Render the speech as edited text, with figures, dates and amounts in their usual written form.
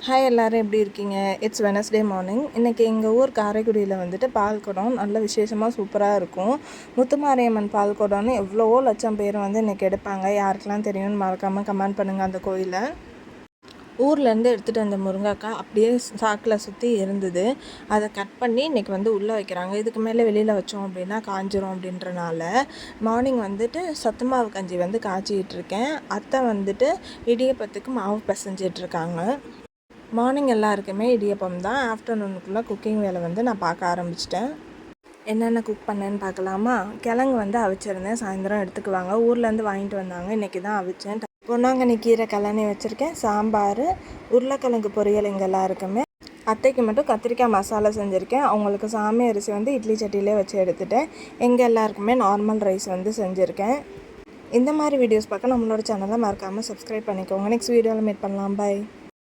Hi எல்லோரும் எப்படி இருக்கீங்க? It's Wednesday morning. இன்றைக்கி எங்கள் ஊர் காரைக்குடியில் வந்துட்டு பால்குடம் நல்ல விசேஷமாக சூப்பராக இருக்கும். முத்துமாரியம்மன் பால்குடம்னு எவ்வளவோ லட்சம் பேர் வந்து இன்றைக்கி எடுப்பாங்க. யாருக்கெல்லாம் தெரியும்னு மறக்காமல் கமெண்ட் பண்ணுங்கள். அந்த கோயிலை ஊர்லேருந்து எடுத்துகிட்டு வந்த முருங்கைக்காய் அப்படியே சாக்கில் சுற்றி இருந்தது. அதை கட் பண்ணி இன்றைக்கி வந்து உள்ளே வைக்கிறாங்க. இதுக்கு மேலே வெளியில் வச்சோம் அப்படின்னா காஞ்சிரும் அப்படின்றனால மார்னிங் வந்துட்டு சத்து மாவு கஞ்சி வந்து காய்ச்சிக்கிட்டுருக்கேன். அத்தை வந்துட்டு இடியப்பத்துக்கு மாவு பிசைஞ்சிட்ருக்காங்க. மார்னிங் எல்லாருக்குமே இடியப்பம் தான். ஆஃப்டர்நூனுக்குள்ளே குக்கிங் வேலை வந்து நான் பார்க்க ஆரம்பிச்சிட்டேன். என்னென்ன குக் பண்ணேன்னு பார்க்கலாமா? கிழங்கு வந்து அவிச்சிருந்தேன், சாயந்தரம் எடுத்துக்குவாங்க. ஊர்லேருந்து வாங்கிட்டு வந்தாங்க, இன்றைக்கி தான் அவிச்சேன். பொன்னாங்கண்ணி கீரை கலனி வச்சுருக்கேன், சாம்பார், உருளைக்கிழங்கு பொரியல். எங்கள் எல்லாருக்குமே அத்தைக்கு மட்டும் கத்திரிக்காய் மசாலா செஞ்சுருக்கேன். அவங்களுக்கு சாமி அரிசி வந்து இட்லி சட்டியிலே வச்சு எடுத்துட்டேன். எங்கள் எல்லாருக்குமே நார்மல் ரைஸ் வந்து செஞ்சுருக்கேன். இந்த மாதிரி வீடியோஸ் பார்க்க நம்மளோட சேனலை மறக்காமல் சப்ஸ்கிரைப் பண்ணிக்கோங்க. நெக்ஸ்ட் வீடியோவில் மீட் பண்ணலாம். பை.